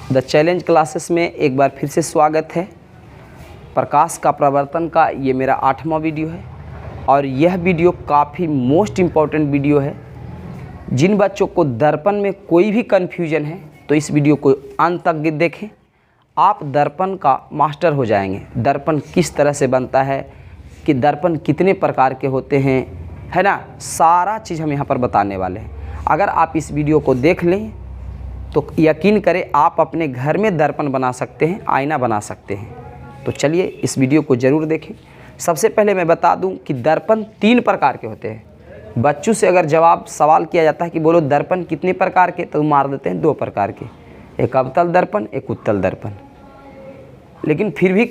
The challenge classes में एक बार फिर से स्वागत है। प्रकाश का प्रवर्तन का ये मेरा 8वां वीडियो है और यह वीडियो काफ़ी मोस्ट इम्पॉर्टेंट वीडियो है। जिन बच्चों को दर्पण में कोई भी कन्फ्यूजन है तो इस वीडियो को अंत तक देखें, आप दर्पण का मास्टर हो जाएंगे। दर्पण किस तरह से बनता है, कि दर्पण कितने प्रकार के होते हैं, है ना, सारा चीज़ हम यहाँ पर बताने वाले हैं। अगर आप इस वीडियो को देख लें तो यकीन करें आप अपने घर में दर्पण बना सकते हैं, आईना बना सकते हैं। तो चलिए इस वीडियो को ज़रूर देखें। सबसे पहले मैं बता दूं कि दर्पण 3 प्रकार के होते हैं। बच्चों से अगर सवाल किया जाता है कि बोलो दर्पण कितने प्रकार के, तो मार देते हैं 2 प्रकार के, एक अवतल दर्पण, एक उत्तल दर्पण। लेकिन फिर भी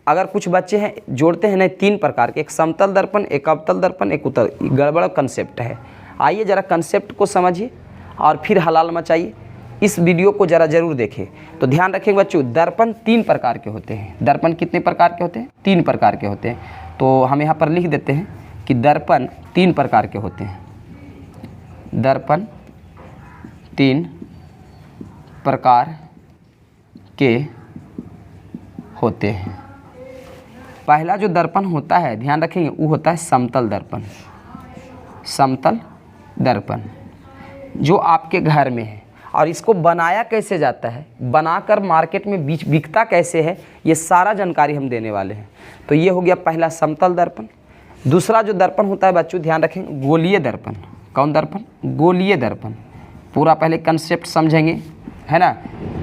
अगर कुछ बच्चे हैं जोड़ते हैं नहीं 3 प्रकार के, एक समतल दर्पण, एक अवतल दर्पण, एक उत्तल। गड़बड़ कंसेप्ट है। आइए ज़रा कंसेप्ट को समझिए और फिर हलाल मचाइए। इस वीडियो को ज़रा ज़रूर देखें। तो ध्यान रखें बच्चों, दर्पण 3 प्रकार के होते हैं। दर्पण कितने प्रकार के होते हैं? 3 प्रकार के होते हैं। तो हम यहाँ पर लिख देते हैं कि दर्पण 3 प्रकार के होते हैं। दर्पण 3 प्रकार के होते हैं। पहला जो दर्पण होता है, ध्यान रखेंगे, वो होता है समतल दर्पण। समतल दर्पण जो आपके घर में है। और इसको बनाया कैसे जाता है, बनाकर मार्केट में बिकता कैसे है, ये सारा जानकारी हम देने वाले हैं। तो ये हो गया पहला समतल दर्पण। दूसरा जो दर्पण होता है बच्चों, ध्यान रखें, गोलीय दर्पण। कौन दर्पण? गोलीय दर्पण। पूरा पहले कंसेप्ट समझेंगे, है ना।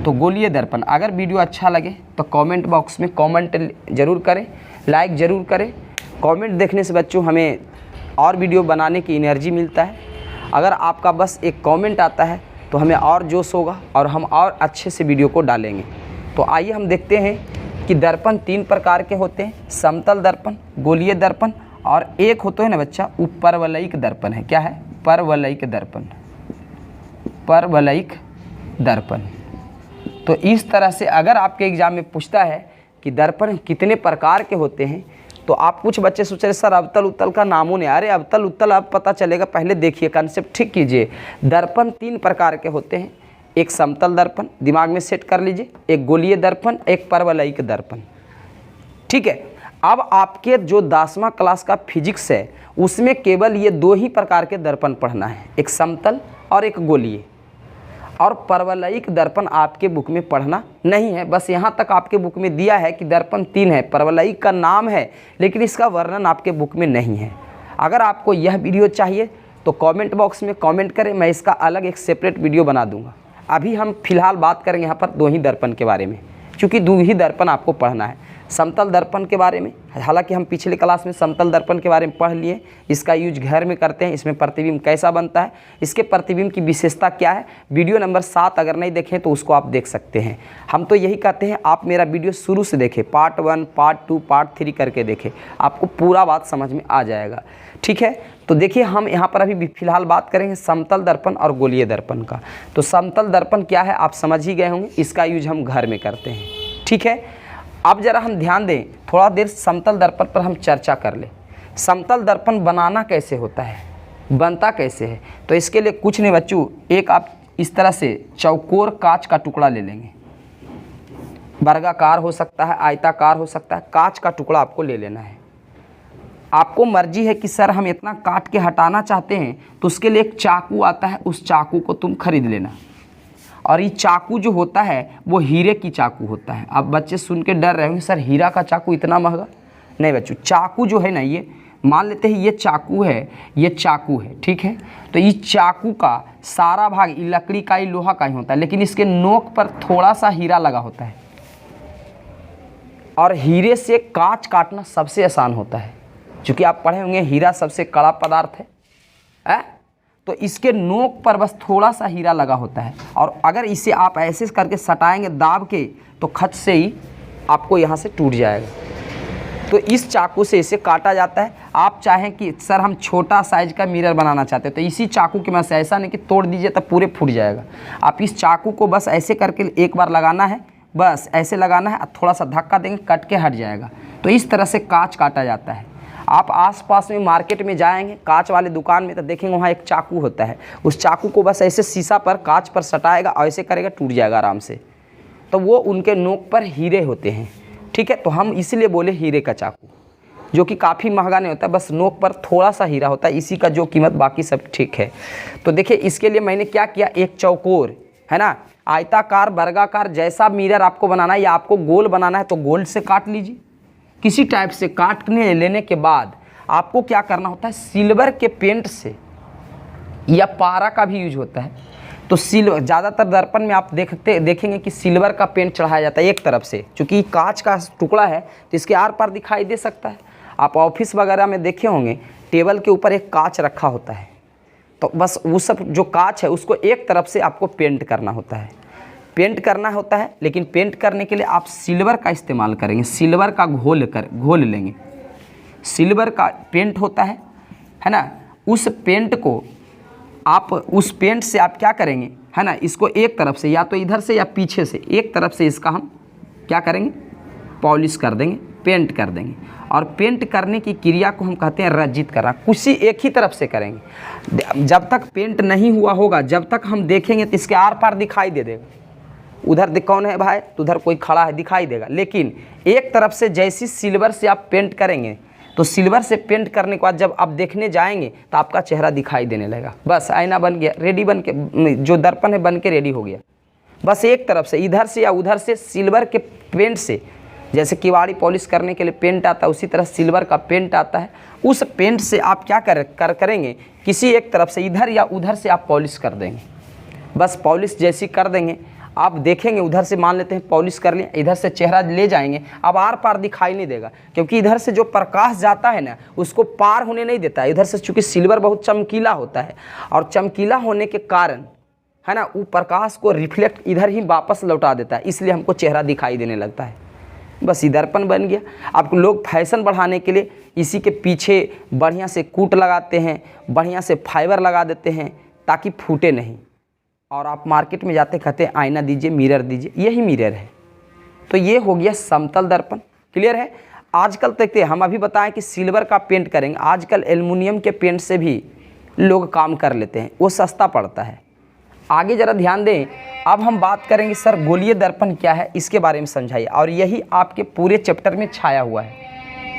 तो गोलीय दर्पण, अगर वीडियो अच्छा लगे तो कमेंट बॉक्स में कमेंट ज़रूर करें, लाइक ज़रूर करें। कमेंट देखने से बच्चों हमें और वीडियो बनाने की एनर्जी मिलता है। अगर आपका बस एक कमेंट आता है तो हमें और जोश होगा और हम और अच्छे से वीडियो को डालेंगे। तो आइए हम देखते हैं कि दर्पण 3 प्रकार के होते हैं। समतल दर्पण, गोलीय दर्पण और एक होता है ना बच्चा, वो परवलयिक दर्पण है। क्या है? परवलयिक दर्पण। परवलयिक दर्पण। तो इस तरह से अगर आपके एग्जाम में पूछता है कि दर्पण कितने प्रकार के होते हैं, तो आप कुछ बच्चे सोच रहे सर अवतल उत्तल का नामों नहीं। अरे अवतल उत्तल अब पता चलेगा, पहले देखिए कंसेप्ट ठीक कीजिए। दर्पण 3 प्रकार के होते हैं। एक समतल दर्पण, दिमाग में सेट कर लीजिए, एक गोलीय दर्पण, एक परवलयिक दर्पण। ठीक है। अब आपके जो 10वां क्लास का फिजिक्स है उसमें केवल ये 2 ही प्रकार के दर्पण पढ़ना है, एक समतल और एक गोलीय। और परवलयिक दर्पण आपके बुक में पढ़ना नहीं है। बस यहाँ तक आपके बुक में दिया है कि दर्पण 3 है, परवलयिक का नाम है, लेकिन इसका वर्णन आपके बुक में नहीं है। अगर आपको यह वीडियो चाहिए तो कमेंट बॉक्स में कमेंट करें, मैं इसका अलग एक सेपरेट वीडियो बना दूंगा। अभी हम फिलहाल बात करेंगे यहाँ पर 2 ही दर्पण के बारे में, क्योंकि 2 ही दर्पण आपको पढ़ना है। समतल दर्पण के बारे में, हालांकि हम पिछले क्लास में समतल दर्पण के बारे में पढ़ लिए, इसका यूज घर में करते हैं, इसमें प्रतिबिंब कैसा बनता है, इसके प्रतिबिंब की विशेषता क्या है। वीडियो नंबर 7 अगर नहीं देखें तो उसको आप देख सकते हैं। हम तो यही कहते हैं आप मेरा वीडियो शुरू से देखें, पार्ट 1, पार्ट 2, पार्ट 3 करके देखें, आपको पूरा बात समझ में आ जाएगा। ठीक है। तो देखिए हम यहाँ पर अभी फिलहाल बात करेंगे समतल दर्पण और गोलीय दर्पण का। तो समतल दर्पण क्या है आप समझ ही गए होंगे, इसका यूज हम घर में करते हैं। ठीक है। अब जरा हम ध्यान दें, थोड़ा देर समतल दर्पण पर हम चर्चा कर लें। समतल दर्पण बनाना कैसे होता है, बनता कैसे है। तो इसके लिए कुछ नहीं बच्चों, एक आप इस तरह से चौकोर कांच का टुकड़ा ले लेंगे। वर्गाकार हो सकता है, आयताकार हो सकता है, कांच का टुकड़ा आपको ले लेना है। आपको मर्जी है कि सर हम इतना काट के हटाना चाहते हैं, तो उसके लिए एक चाकू आता है, उस चाकू को तुम खरीद लेना। और ये चाकू जो होता है वो हीरे की चाकू होता है। अब बच्चे सुन के डर रहे होंगे सर हीरा का चाकू इतना महंगा। नहीं बच्चों, चाकू जो है ना, ये मान लेते हैं ये चाकू है, ये चाकू है, ठीक है। तो इस चाकू का सारा भाग ये लकड़ी का, ये लोहा का ही होता है, लेकिन इसके नोक पर थोड़ा सा हीरा लगा होता है। और हीरे से कांच काटना सबसे आसान होता है, क्योंकि आप पढ़े होंगे हीरा सबसे कड़ा पदार्थ है। तो इसके नोक पर बस थोड़ा सा हीरा लगा होता है, और अगर इसे आप ऐसे करके सटाएंगे दाब के, तो खच से ही आपको यहाँ से टूट जाएगा। तो इस चाकू से इसे काटा जाता है। आप चाहें कि सर हम छोटा साइज का मिरर बनाना चाहते हैं, तो इसी चाकू के मदद से, ऐसा नहीं कि तोड़ दीजिए तब पूरे फूट जाएगा। आप इस चाकू को बस ऐसे करके एक बार लगाना है, बस ऐसे लगाना है, थोड़ा सा धक्का देंगे, कट के हट जाएगा। तो इस तरह से कांच काटा जाता है। आप आसपास में मार्केट में जाएंगे कांच वाले दुकान में, तो देखेंगे वहाँ एक चाकू होता है। उस चाकू को बस ऐसे शीशा पर, कांच पर सटाएगा और ऐसे करेगा, टूट जाएगा आराम से। तो वो उनके नोक पर हीरे होते हैं। ठीक है, तो हम इसलिए बोले हीरे का चाकू, जो कि काफ़ी महंगा नहीं होता, बस नोक पर थोड़ा सा हीरा होता है, इसी का जो कीमत, बाकी सब ठीक है। तो देखिए इसके लिए मैंने क्या किया, एक चौकोर है ना, आयताकार, वर्गाकार, जैसा मिरर आपको बनाना है या आपको गोल बनाना है तो गोल से काट लीजिए। किसी टाइप से काटने लेने के बाद आपको क्या करना होता है, सिल्वर के पेंट से या पारा का भी यूज होता है, तो सिल्वर, ज़्यादातर दर्पण में आप देखेंगे कि सिल्वर का पेंट चढ़ाया जाता है एक तरफ से, क्योंकि कांच का टुकड़ा है तो इसके आर पार दिखाई दे सकता है। आप ऑफिस वगैरह में देखे होंगे टेबल के ऊपर एक कांच रखा होता है, तो बस वो सब जो कांच है उसको एक तरफ से आपको पेंट करना होता है, लेकिन पेंट करने के लिए आप सिल्वर का इस्तेमाल करेंगे, सिल्वर का घोल लेंगे, सिल्वर का पेंट होता है ना। उस पेंट को आप, उस पेंट से आप क्या करेंगे है ना, इसको एक तरफ से या तो इधर से या पीछे से एक तरफ से इसका हम क्या करेंगे, पॉलिश कर देंगे, पेंट कर देंगे। और पेंट करने की क्रिया को हम कहते हैं रंजित करना, कुछ एक ही तरफ से करेंगे। जब तक पेंट नहीं हुआ होगा, जब तक हम देखेंगे तो इसके आर पार दिखाई दे देगा, उधर कौन है भाई, तो उधर कोई खड़ा है दिखाई देगा। लेकिन एक तरफ से जैसी सिल्वर से आप पेंट करेंगे तो सिल्वर से पेंट करने के बाद जब आप देखने जाएंगे तो आपका चेहरा दिखाई देने लगेगा। बस आईना बन गया, रेडी बन के, जो दर्पण है बन के रेडी हो गया। बस एक तरफ से इधर से या उधर से सिल्वर के पेंट से, जैसे किवाड़ी पॉलिश करने के लिए पेंट आता है उसी तरह सिल्वर का पेंट आता है, उस पेंट से आप क्या करेंगे, किसी एक तरफ से इधर या उधर से आप पॉलिश कर देंगे। बस पॉलिश जैसी कर देंगे, आप देखेंगे उधर से, मान लेते हैं पॉलिश कर लिया, इधर से चेहरा ले जाएंगे, अब आर पार दिखाई नहीं देगा, क्योंकि इधर से जो प्रकाश जाता है ना उसको पार होने नहीं देता है। इधर से चूँकि सिल्वर बहुत चमकीला होता है और चमकीला होने के कारण है ना, वो प्रकाश को रिफ्लेक्ट इधर ही वापस लौटा देता है, इसलिए हमको चेहरा दिखाई देने लगता है। बस ये दर्पण बन गया। अब लोग फैशन बढ़ाने के लिए इसी के पीछे बढ़िया से कूट लगाते हैं, बढ़िया से फाइबर लगा देते हैं ताकि फूटे नहीं। और आप मार्केट में जाते कहते हैं आईना दीजिए, मिरर दीजिए, यही मिरर है। तो ये हो गया समतल दर्पण। क्लियर है। आजकल देखते हैं, हम अभी बताएं कि सिल्वर का पेंट करेंगे, आजकल एल्युमिनियम के पेंट से भी लोग काम कर लेते हैं, वो सस्ता पड़ता है। आगे ज़रा ध्यान दें। अब हम बात करेंगे सर गोलीय दर्पण क्या है, इसके बारे में समझाइए। और यही आपके पूरे चैप्टर में छाया हुआ है।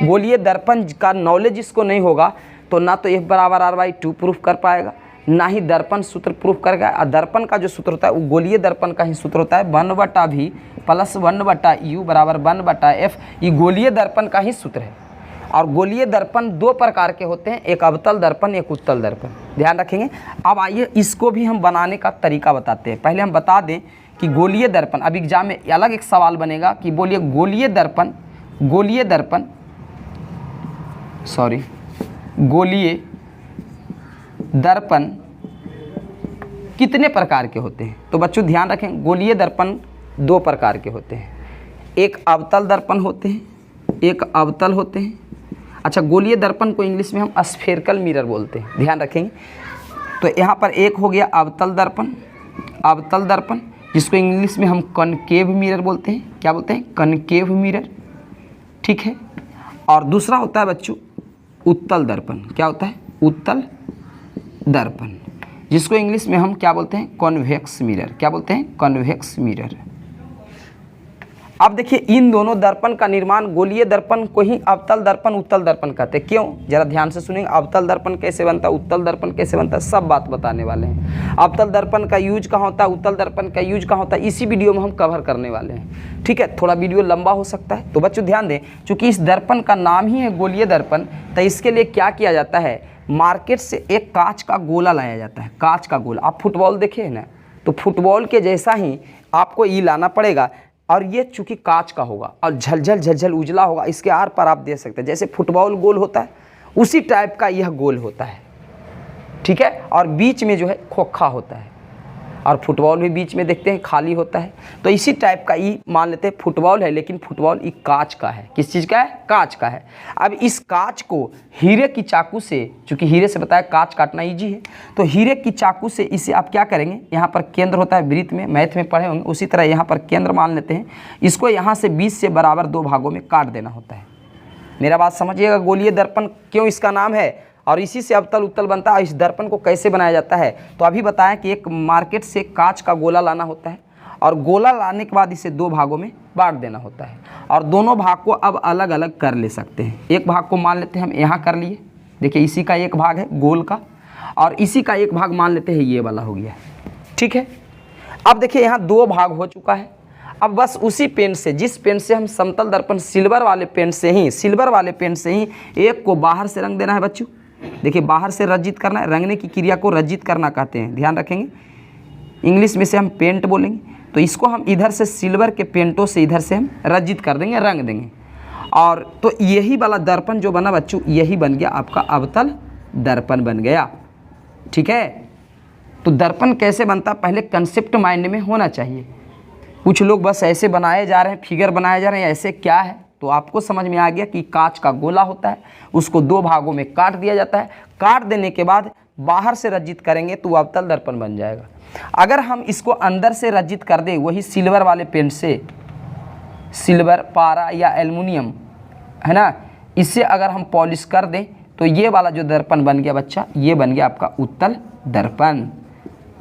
गोलीय दर्पण का नॉलेज इसको नहीं होगा तो ना तो F=R/2 प्रूफ कर पाएगा, ना ही दर्पण सूत्र प्रूफ करेगा। और दर्पण का जो सूत्र होता है वो गोलीय दर्पण का ही सूत्र होता है, 1/V + 1/U = 1/F। ये गोलीय दर्पण का ही सूत्र है। और गोलीय दर्पण दो प्रकार के होते हैं, एक अवतल दर्पण, एक उत्तल दर्पण, ध्यान रखेंगे। अब आइए इसको भी हम बनाने का तरीका बताते हैं। पहले हम बता दें कि गोलीय दर्पण, अब एग्जाम में अलग एक सवाल बनेगा कि बोलिए गोलीय दर्पण कितने प्रकार के होते हैं। तो बच्चों ध्यान रखें, गोलीय दर्पण दो प्रकार के होते हैं, एक अवतल दर्पण होते हैं, एक अवतल होते हैं। अच्छा, गोलीय दर्पण को इंग्लिश में हम स्फेरिकल मिरर बोलते हैं, ध्यान रखेंगे। तो यहाँ पर एक हो गया अवतल दर्पण, जिसको इंग्लिश में हम कनकेव मिरर बोलते हैं। क्या बोलते हैं? कनकेव मिरर, ठीक है। और दूसरा होता है बच्चों उत्तल दर्पण। क्या होता है? उत्तल दर्पण, जिसको इंग्लिश में हम क्या बोलते हैं? Convex mirror. क्या बोलते हैं? Convex mirror. अब देखिए, इन दोनों दर्पण का निर्माण, गोलीय दर्पण को ही अवतल दर्पण, उत्तल दर्पण कहते हैं। क्यों? जरा ध्यान से सुनिए। अवतल दर्पण कैसे बनता है, उत्तल दर्पण कैसे बनता है, सब बात बताने वाले हैं। अवतल दर्पण का यूज कहाँ होता है, उत्तल दर्पण का यूज कहाँ होता है, इसी वीडियो में हम कवर करने वाले हैं, ठीक है। थोड़ा वीडियो लंबा हो सकता है, तो बच्चों ध्यान दें, चूंकि इस दर्पण का नाम ही है गोलीय दर्पण, तो इसके लिए क्या किया जाता है, मार्केट से एक कांच का गोला लाया जाता है। कांच का गोला, आप फुटबॉल देखे हैं ना, तो फुटबॉल के जैसा ही आपको ये लाना पड़ेगा। और ये चूंकि कांच का होगा और झलझल उजला होगा, इसके आर पर आप दे सकते हैं, जैसे फुटबॉल गोल होता है उसी टाइप का यह गोल होता है, ठीक है। और बीच में जो है खोखा होता है, और फुटबॉल भी बीच में देखते हैं खाली होता है। तो इसी टाइप का ये मान लेते हैं फुटबॉल है, लेकिन फुटबॉल ये कांच का है। किस चीज़ का है? कांच का है। अब इस कांच को हीरे की चाकू से, चूंकि हीरे से बताया कांच काटना ईजी है, तो हीरे की चाकू से इसे आप क्या करेंगे, यहाँ पर केंद्र होता है वृत्त में, मैथ में पढ़े होंगे, उसी तरह यहाँ पर केंद्र मान लेते हैं। इसको यहाँ से 20 से बराबर दो भागों में काट देना होता है। मेरा बात समझिएगा। गोलीय दर्पण क्यों इसका नाम है, और इसी से अवतल उत्तल बनता है। इस दर्पण को कैसे बनाया जाता है, तो अभी बताएं कि एक मार्केट से कांच का गोला लाना होता है, और गोला लाने के बाद इसे 2 भागों में बांट देना होता है और दोनों भाग को अब अलग अलग कर ले सकते हैं। एक भाग को मान लेते हैं हम यहाँ कर लिए, देखिए इसी का एक भाग है गोल का, और इसी का एक भाग मान लेते हैं ये वाला हो गया, ठीक है। अब देखिए यहाँ 2 भाग हो चुका है। अब बस उसी पेन से, जिस पेन से हम समतल दर्पण सिल्वर वाले पेन से ही एक को बाहर से रंग देना है बच्चों। देखिए बाहर से रंजित करना है, रंगने की क्रिया को रंजित करना कहते हैं, ध्यान रखेंगे। इंग्लिश में से हम पेंट बोलेंगे, तो इसको हम इधर से सिल्वर के पेंटों से इधर से हम रंजित कर देंगे, रंग देंगे। और तो यही वाला दर्पण जो बना बच्चों, यही बन गया आपका अवतल दर्पण बन गया, ठीक है। तो दर्पण कैसे बनता, पहले कंसेप्ट माइंड में होना चाहिए। कुछ लोग बस ऐसे बनाए जा रहे हैं, फिगर बनाए जा रहे हैं, ऐसे क्या है, तो आपको समझ में आ गया कि कांच का गोला होता है, उसको 2 भागों में काट दिया जाता है। काट देने के बाद बाहर से रंजित करेंगे तो अवतल दर्पण बन जाएगा। अगर हम इसको अंदर से रंजित कर दें, वही सिल्वर वाले पेंट से, सिल्वर, पारा या एल्युमिनियम है ना, इससे अगर हम पॉलिश कर दें तो ये वाला जो दर्पण बन गया बच्चा, ये बन गया आपका उत्तल दर्पण।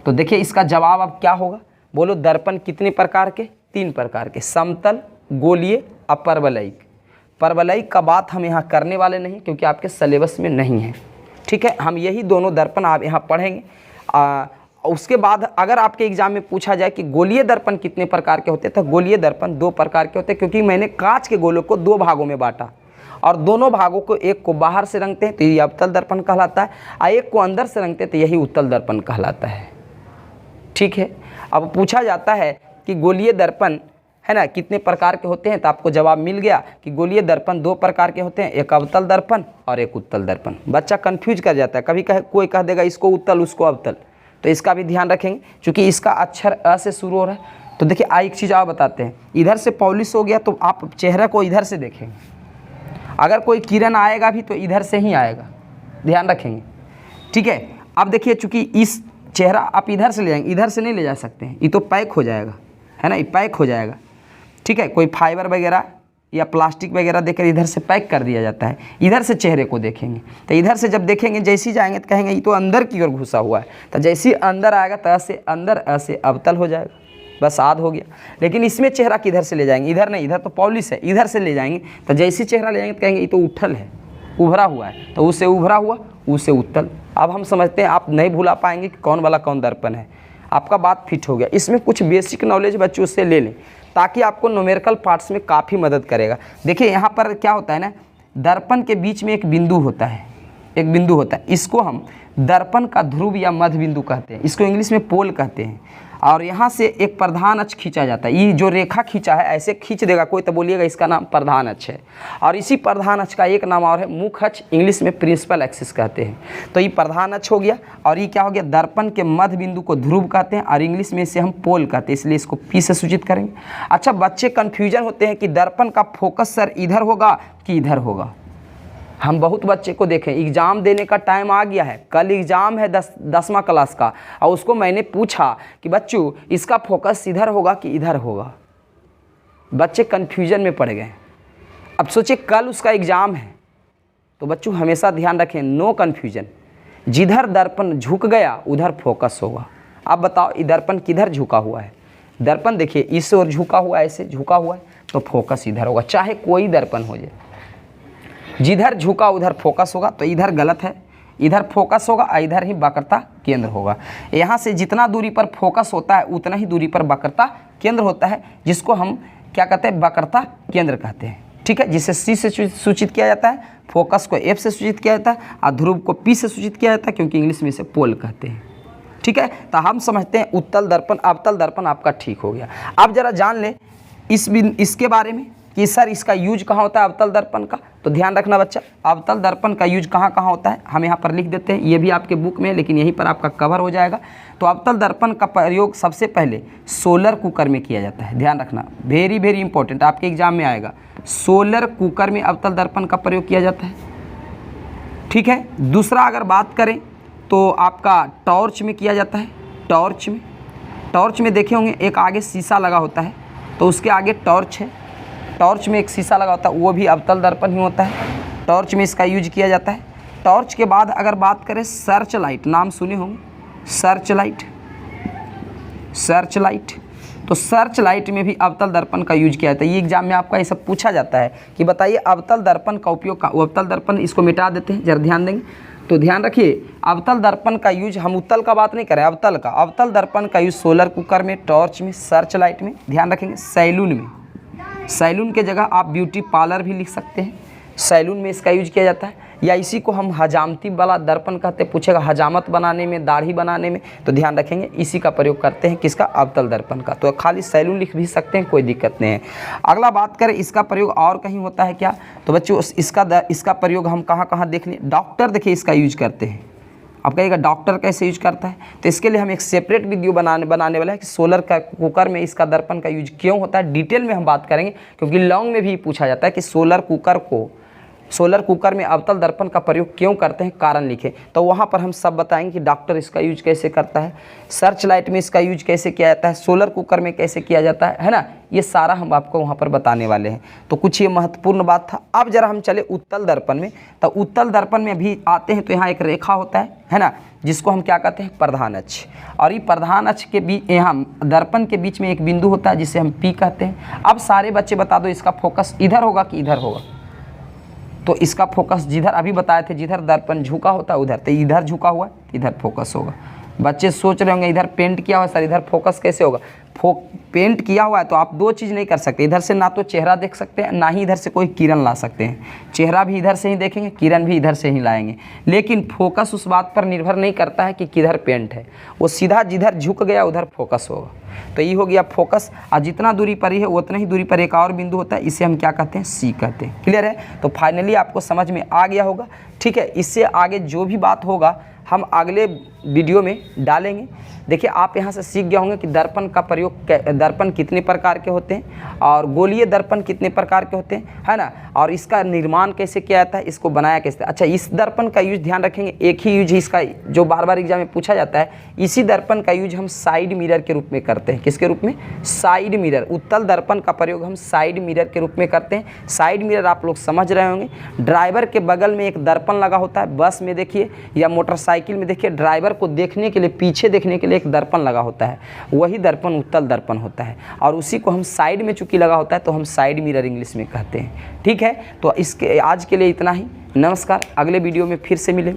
तो देखिए इसका जवाब अब क्या होगा, बोलो। दर्पण कितने प्रकार के, 3 प्रकार के, समतल, गोलीय, अपरवलयिक। परवलयिक का बात हम यहाँ करने वाले नहीं क्योंकि आपके सिलेबस में नहीं है, ठीक है। हम यही दोनों दर्पण आप यहाँ पढ़ेंगे। उसके बाद अगर आपके एग्जाम में पूछा जाए कि गोलीय दर्पण कितने प्रकार के होते हैं, तो गोलीय दर्पण 2 प्रकार के होते हैं, क्योंकि मैंने कांच के गोलों को 2 भागों में बांटा और दोनों भागों को, एक को बाहर से रंगते हैं तो ये अवतल दर्पण कहलाता है, और एक को अंदर से रंगते हैं तो यही उत्तल दर्पण कहलाता है, ठीक है। अब पूछा जाता है कि गोलीय दर्पण है ना कितने प्रकार के होते हैं, तो आपको जवाब मिल गया कि गोलीय दर्पण 2 प्रकार के होते हैं, एक अवतल दर्पण और एक उत्तल दर्पण। बच्चा कंफ्यूज कर जाता है, कभी कोई कह देगा इसको उत्तल उसको अवतल, तो इसका भी ध्यान रखेंगे क्योंकि इसका अक्षर अ से शुरू हो रहा है। तो देखिए एक चीज़ आप बताते हैं, इधर से पॉलिश हो गया तो आप चेहरे को इधर से देखेंगे, अगर कोई किरण आएगा भी तो इधर से ही आएगा, ध्यान रखेंगे, ठीक है। अब देखिए चूँकि इस चेहरा आप इधर से ले जाएंगे, इधर से नहीं ले जा सकते हैं, ये तो पैक हो जाएगा, है ना, ये पैक हो जाएगा, ठीक है। कोई फाइबर वगैरह या प्लास्टिक वगैरह देकर इधर से पैक कर दिया जाता है। इधर से चेहरे को देखेंगे, तो इधर से जब देखेंगे जैसे ही जाएंगे तो कहेंगे ये तो अंदर की ओर घुसा हुआ है, तो जैसे ही अंदर आएगा तो ऐसे अंदर ऐसे अवतल हो जाएगा, बस आध हो गया। लेकिन इसमें चेहरा किधर से ले जाएंगे, इधर नहीं, इधर तो पॉलिश है, इधर से ले जाएंगे तो जैसे चेहरा ले जाएंगे तो कहेंगे ये तो उठल है, उभरा हुआ है, तो उससे उभरा हुआ, उससे उत्तल। अब हम समझते हैं, आप नहीं भुला पाएंगे कि कौन वाला कौन दर्पण है, आपका बात फिट हो गया। इसमें कुछ बेसिक नॉलेज बच्चों से ले लें ताकि आपको न्यूमेरिकल पार्ट्स में काफ़ी मदद करेगा। देखिए यहाँ पर क्या होता है ना, दर्पण के बीच में एक बिंदु होता है, एक बिंदु होता है, इसको हम दर्पण का ध्रुव या मध्य बिंदु कहते हैं, इसको इंग्लिश में पोल कहते हैं। और यहाँ से एक प्रधान अक्ष खींचा जाता है, ये जो रेखा खींचा है ऐसे खींच देगा कोई तो बोलिएगा इसका नाम प्रधान अक्ष है। और इसी प्रधान अक्ष का एक नाम और है मुख्य अक्ष, इंग्लिश में प्रिंसिपल एक्सिस कहते हैं। तो ये प्रधान अक्ष हो गया, और ये क्या हो गया, दर्पण के मध्य बिंदु को ध्रुव कहते हैं और इंग्लिश में इसे हम पोल कहते हैं, इसलिए इसको पी से सूचित करेंगे। अच्छा, बच्चे कन्फ्यूजन होते हैं कि दर्पण का फोकस सर इधर होगा कि इधर होगा। हम बहुत बच्चे को देखें, एग्ज़ाम देने का टाइम आ गया है, कल एग्ज़ाम है 10वां क्लास का, और उसको मैंने पूछा कि बच्चों इसका फोकस इधर होगा कि इधर होगा, बच्चे कन्फ्यूजन में पड़ गए। अब सोचिए कल उसका एग्ज़ाम है, तो बच्चों हमेशा ध्यान रखें, नो कन्फ्यूजन, जिधर दर्पण झुक गया उधर फोकस होगा। अब बताओ ये दर्पण किधर झुका हुआ है, दर्पण देखिए इस ओर झुका हुआ है, ऐसे झुका हुआ है, तो फोकस इधर होगा, चाहे कोई दर्पण हो जाए, जिधर झुका उधर फोकस होगा। तो इधर गलत है, इधर फोकस होगा, इधर ही वक्रता केंद्र होगा। यहाँ से जितना दूरी पर फोकस होता है उतना ही दूरी पर वक्रता केंद्र होता है, जिसको हम क्या कहते हैं, वक्रता केंद्र कहते हैं, ठीक है। जिसे सी से सूचित किया जाता है, फोकस को एफ से सूचित किया जाता है और ध्रुव को पी से सूचित किया जाता है, क्योंकि इंग्लिश में इसे पोल कहते हैं, ठीक है। तो हम समझते हैं उत्तल दर्पण अवतल दर्पण आपका ठीक हो गया। अब जरा जान ले इसके बारे में कि सर इसका यूज कहाँ होता है अवतल दर्पण का। तो ध्यान रखना बच्चा, अवतल दर्पण का यूज कहाँ कहाँ होता है हम यहाँ पर लिख देते हैं, ये भी आपके बुक में है लेकिन यहीं पर आपका कवर हो जाएगा। तो अवतल दर्पण का प्रयोग सबसे पहले सोलर कुकर में किया जाता है, ध्यान रखना, वेरी वेरी इंपॉर्टेंट, आपके एग्जाम में आएगा। सोलर कुकर में अवतल दर्पण का प्रयोग किया जाता है, ठीक है। दूसरा अगर बात करें तो आपका टॉर्च में किया जाता है, टॉर्च में देखे होंगे एक आगे शीशा लगा होता है, तो उसके आगे टॉर्च है, टॉर्च में एक शीशा लगा होता है, वो भी अवतल दर्पण ही होता है, टॉर्च में इसका यूज किया जाता है। टॉर्च के बाद अगर बात करें सर्च लाइट, नाम सुने होंगे, सर्च लाइट, तो सर्च लाइट में भी अवतल दर्पण का यूज किया जाता है। ये एग्जाम में आपका ये सब पूछा जाता है कि बताइए अवतल दर्पण का उपयोग, अवतल दर्पण, इसको मिटा देते हैं, जरा ध्यान देंगे तो ध्यान रखिए, अवतल दर्पण का यूज, हम उत्तल का बात नहीं करें, अवतल का, अवतल दर्पण का यूज सोलर कुकर में, टॉर्च में, सर्च लाइट में, ध्यान रखेंगे, सैलून में, सैलून के जगह आप ब्यूटी पार्लर भी लिख सकते हैं, सैलून में इसका यूज किया जाता है। या इसी को हम हजामती वाला दर्पण कहते हैं, पूछेगा हजामत बनाने में, दाढ़ी बनाने में, तो ध्यान रखेंगे इसी का प्रयोग करते हैं, किसका, अवतल दर्पण का। तो खाली सैलून लिख भी सकते हैं, कोई दिक्कत नहीं है। अगला बात करें इसका प्रयोग और कहीं होता है क्या, तो बच्चों इसका प्रयोग हम कहाँ कहाँ देख लें, डॉक्टर देखिए इसका यूज करते हैं। आप कहिएगा डॉक्टर कैसे यूज करता है, तो इसके लिए हम एक सेपरेट वीडियो बनाने वाला है कि सोलर का कुकर में इसका दर्पण का यूज क्यों होता है, डिटेल में हम बात करेंगे, क्योंकि लॉन्ग में भी पूछा जाता है कि सोलर कुकर में अवतल दर्पण का प्रयोग क्यों करते हैं, कारण लिखें, तो वहाँ पर हम सब बताएंगे कि डॉक्टर इसका यूज कैसे करता है, सर्च लाइट में इसका यूज कैसे किया जाता है, सोलर कुकर में कैसे किया जाता है ना, ये सारा हम आपको वहाँ पर बताने वाले हैं। तो कुछ ये महत्वपूर्ण बात था। अब जरा हम चले उत्तल दर्पण में, तो उत्तल दर्पण में भी आते हैं तो यहाँ एक रेखा होता है ना, जिसको हम क्या कहते हैं, प्रधान अक्ष, और ये प्रधान अक्ष के बीच, यहाँ दर्पण के बीच में एक बिंदु होता है जिसे हम पी कहते हैं। अब सारे बच्चे बता दो इसका फोकस इधर होगा कि इधर होगा, तो इसका फोकस जिधर अभी बताए थे, जिधर दर्पण झुका होता है उधर, तो इधर झुका हुआ है, इधर फोकस होगा। बच्चे सोच रहे होंगे इधर पेंट किया हुआ है सर, इधर फोकस कैसे होगा, पेंट किया हुआ है तो आप दो चीज़ नहीं कर सकते, इधर से ना तो चेहरा देख सकते हैं, ना ही इधर से कोई किरण ला सकते हैं। चेहरा भी इधर से ही देखेंगे, किरण भी इधर से ही लाएंगे, लेकिन फोकस उस बात पर निर्भर नहीं करता है कि किधर पेंट है, वो सीधा जिधर झुक गया उधर फोकस होगा। तो ये हो गया फोकस, और जितना दूरी पर ही है उतना ही दूरी पर एक और बिंदु होता है, इसे हम क्या कहते हैं, सी कहते हैं। क्लियर है, तो फाइनली आपको समझ में आ गया होगा। ठीक है, इससे आगे जो भी बात होगा हम अगले वीडियो में डालेंगे। देखिए आप यहाँ से सीख गए होंगे कि दर्पण का प्रयोग, दर्पण कितने प्रकार के होते हैं और गोलीय दर्पण कितने प्रकार के होते हैं, है ना, और इसका निर्माण कैसे किया जाता है, इसको बनाया कैसे। अच्छा, इस दर्पण का यूज ध्यान रखेंगे, एक ही यूज इसका जो बार बार एग्जाम में पूछा जाता है, इसी दर्पण का यूज हम साइड मिरर के रूप में करते हैं। किसके रूप में, साइड मिरर। उत्तल दर्पण का प्रयोग हम साइड मिरर के रूप में करते हैं। साइड मिरर आप लोग समझ रहे होंगे, ड्राइवर के बगल में एक दर्पण लगा होता है, बस में देखिए या मोटरसाइकिल में देखिए, ड्राइवर को देखने के लिए, पीछे देखने के लिए एक दर्पण लगा होता है, वही दर्पण उत्तल दर्पण होता है, और उसी को हम साइड में चूंकि लगा होता है तो हम साइड मिरर इंग्लिश में कहते हैं। ठीक है, तो इसके आज के लिए इतना ही। नमस्कार, अगले वीडियो में फिर से मिलें।